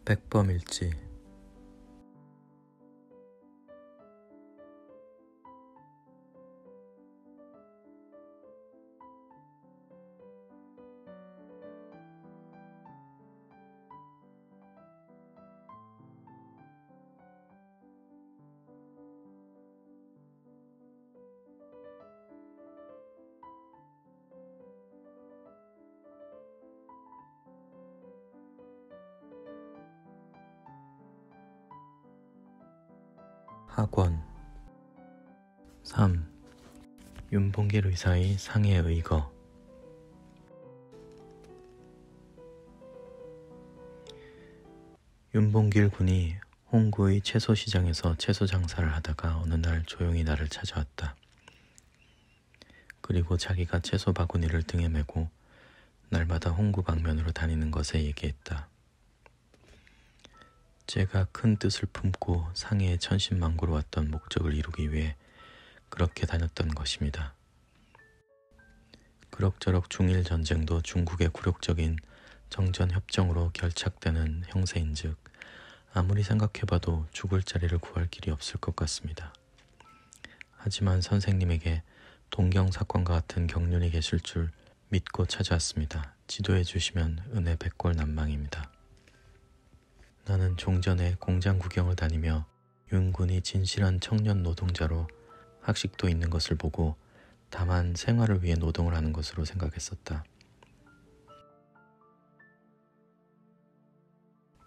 백범일지. 학원. 3. 윤봉길 의사의 상해 의거. 윤봉길 군이 홍구의 채소시장에서 채소 장사를 하다가 어느 날 조용히 나를 찾아왔다. 그리고 자기가 채소 바구니를 등에 메고 날마다 홍구 방면으로 다니는 것에 얘기했다. 제가 큰 뜻을 품고 상해에 천신만고로 왔던 목적을 이루기 위해 그렇게 다녔던 것입니다. 그럭저럭 중일 전쟁도 중국의 굴욕적인 정전협정으로 결착되는 형세인즉 아무리 생각해봐도 죽을 자리를 구할 길이 없을 것 같습니다. 하지만 선생님에게 동경사건과 같은 경륜이 계실 줄 믿고 찾아왔습니다. 지도해 주시면 은혜 백골난망입니다. 나는 종전에 공장 구경을 다니며 윤군이 진실한 청년 노동자로 학식도 있는 것을 보고 다만 생활을 위해 노동을 하는 것으로 생각했었다.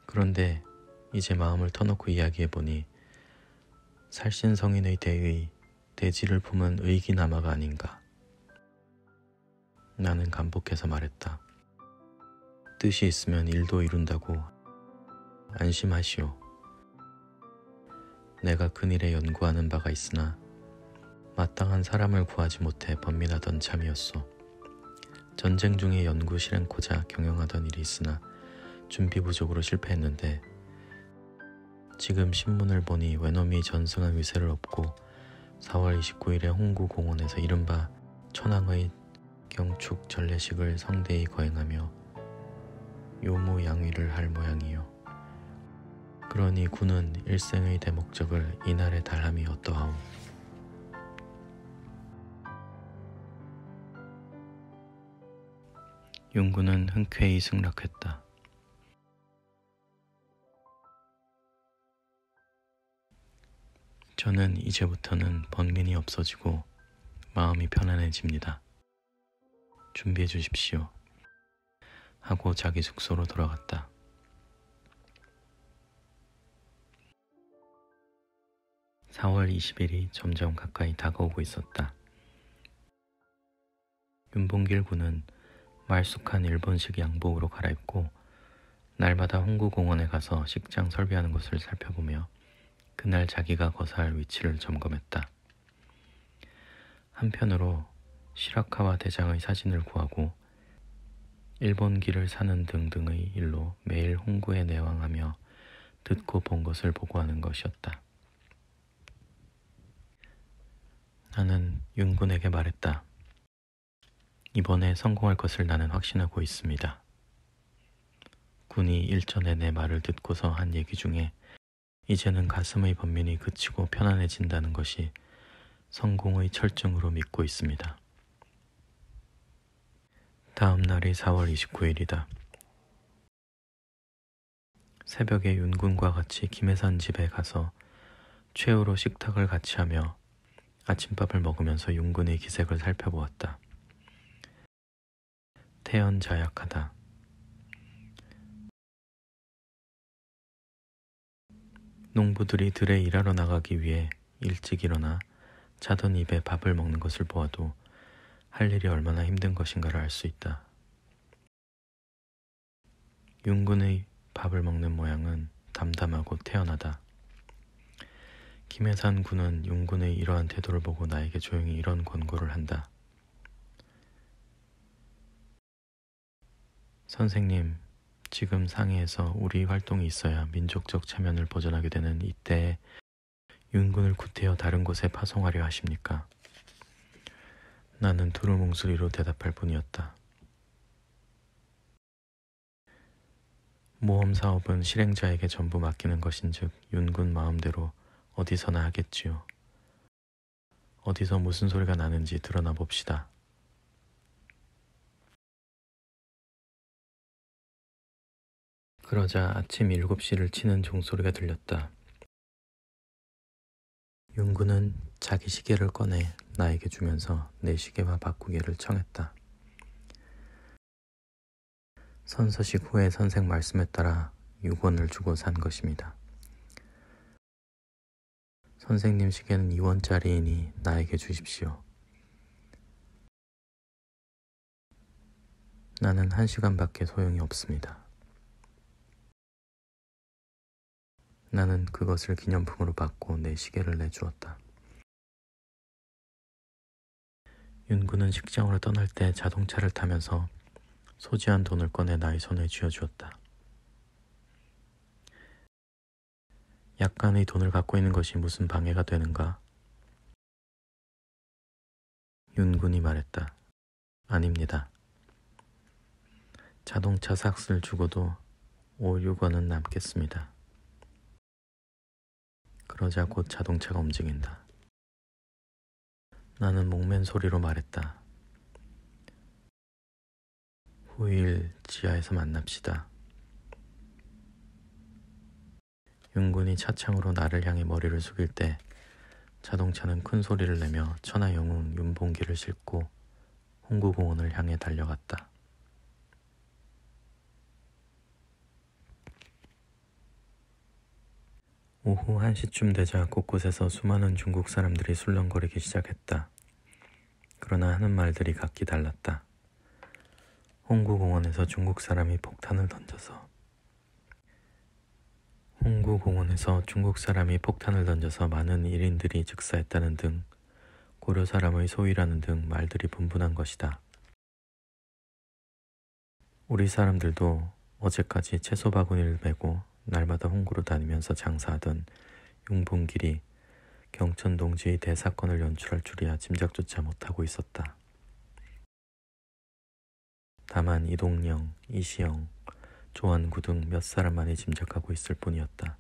그런데 이제 마음을 터놓고 이야기해보니 살신성인의 대의, 대지를 품은 의기남아가 아닌가. 나는 감복해서 말했다. 뜻이 있으면 일도 이룬다고 안심하시오. 내가 근일에 연구하는 바가 있으나 마땅한 사람을 구하지 못해 번민하던 참이었소. 전쟁 중에 연구 실행코자 경영하던 일이 있으나 준비 부족으로 실패했는데 지금 신문을 보니 외놈이 전승한 위세를 얻고 4월 29일에 홍구 공원에서 이른바 천황의 경축 전례식을 성대히 거행하며 요무양위를 할 모양이요. 그러니 군은 일생의 대목적을 이날에 달함이 어떠하오. 윤군은 흔쾌히 승낙했다. 저는 이제부터는 번민이 없어지고 마음이 편안해집니다. 준비해 주십시오. 하고 자기 숙소로 돌아갔다. (4월 20일이) 점점 가까이 다가오고 있었다. 윤봉길 군은 말쑥한 일본식 양복으로 갈아입고 날마다 홍구공원에 가서 식장 설비하는 것을 살펴보며 그날 자기가 거사할 위치를 점검했다. 한편으로 시라카와 대장의 사진을 구하고 일본기를 사는 등등의 일로 매일 홍구에 내왕하며 듣고 본 것을 보고하는 것이었다. 나는 윤군에게 말했다. 이번에 성공할 것을 나는 확신하고 있습니다. 군이 일전에 내 말을 듣고서 한 얘기 중에 이제는 가슴의 번민이 그치고 편안해진다는 것이 성공의 철증으로 믿고 있습니다. 다음 날이 4월 29일이다. 새벽에 윤군과 같이 김해산 집에 가서 최후로 식탁을 같이 하며 아침밥을 먹으면서 윤군의 기색을 살펴보았다. 태연자약하다. 농부들이 들에 일하러 나가기 위해 일찍 일어나 자던 입에 밥을 먹는 것을 보아도 할 일이 얼마나 힘든 것인가를 알 수 있다. 윤군의 밥을 먹는 모양은 담담하고 태연하다. 김해산 군은 윤군의 이러한 태도를 보고 나에게 조용히 이런 권고를 한다. 선생님, 지금 상해에서 우리 활동이 있어야 민족적 체면을 보존하게 되는 이때에 윤군을 구태여 다른 곳에 파송하려 하십니까? 나는 두루뭉술이로 대답할 뿐이었다. 모험 사업은 실행자에게 전부 맡기는 것인즉 윤군 마음대로 어디서나 하겠지요. 어디서 무슨 소리가 나는지 드러나 봅시다. 그러자 아침 7시를 치는 종소리가 들렸다. 윤군은 자기 시계를 꺼내 나에게 주면서 내 시계와 바꾸기를 청했다. 선서식 후에 선생 말씀에 따라 6원을 주고 산 것입니다. 선생님 시계는 2원짜리이니 나에게 주십시오. 나는 1시간밖에 소용이 없습니다. 나는 그것을 기념품으로 받고 내 시계를 내주었다. 윤구는 식장으로 떠날 때 자동차를 타면서 소지한 돈을 꺼내 나의 손에 쥐어주었다. 약간의 돈을 갖고 있는 것이 무슨 방해가 되는가? 윤군이 말했다. 아닙니다. 자동차 삭스를 주고도 5, 6원은 남겠습니다. 그러자 곧 자동차가 움직인다. 나는 목맨 소리로 말했다. 후일 지하에서 만납시다. 윤군이 차창으로 나를 향해 머리를 숙일 때 자동차는 큰 소리를 내며 천하영웅 윤봉기를 싣고 홍구공원을 향해 달려갔다. 오후 1시쯤 되자 곳곳에서 수많은 중국 사람들이 술렁거리기 시작했다. 그러나 하는 말들이 각기 달랐다. 홍구공원에서 중국 사람이 폭탄을 던져서 많은 일인들이 즉사했다는 등 고려 사람의 소위라는 등 말들이 분분한 것이다. 우리 사람들도 어제까지 채소 바구니를 메고 날마다 홍구로 다니면서 장사하던 용봉길이 경천동지의 대사건을 연출할 줄이야 짐작조차 못하고 있었다. 다만 이동영, 이시영, 조한구 등 몇 사람만이 짐작하고 있을 뿐이었다.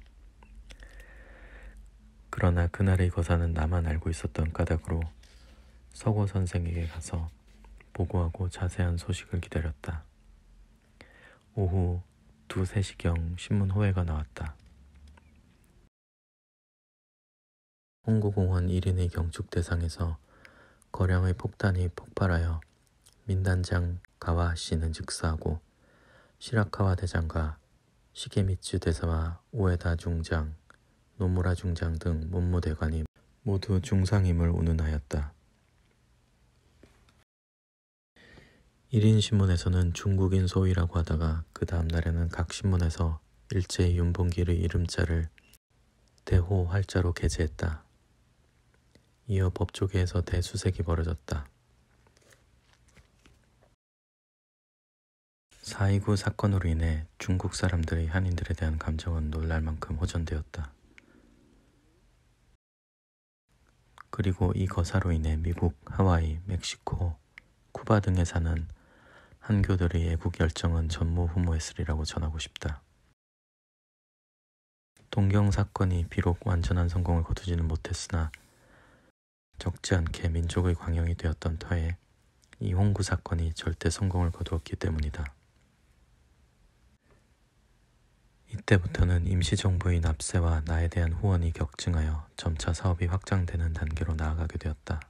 그러나 그날의 거사는 나만 알고 있었던 까닭으로 서고 선생에게 가서 보고하고 자세한 소식을 기다렸다. 오후 2, 3시경 신문 호해가 나왔다. 홍구공원 1인의 경축 대상에서 거량의 폭탄이 폭발하여 민단장 가와시는 즉사하고 시라카와 대장과 시게미츠 대사와 우에다 중장, 노무라 중장 등 문무대관이 모두 중상임을 운운하였다. 1인 신문에서는 중국인 소위라고 하다가 그 다음 날에는 각 신문에서 일제히 윤봉길의 이름자를 대호 활자로 게재했다. 이어 법조계에서 대수색이 벌어졌다. 4.29 사건으로 인해 중국 사람들의 한인들에 대한 감정은 놀랄 만큼 호전되었다. 그리고 이 거사로 인해 미국, 하와이, 멕시코, 쿠바 등에 사는 한교들의 애국 열정은 전무후무했으리라고 전하고 싶다. 동경 사건이 비록 완전한 성공을 거두지는 못했으나 적지 않게 민족의 광영이 되었던 터에 이 홍구 사건이 절대 성공을 거두었기 때문이다. 이때부터는 임시정부의 납세와 나에 대한 후원이 격증하여 점차 사업이 확장되는 단계로 나아가게 되었다.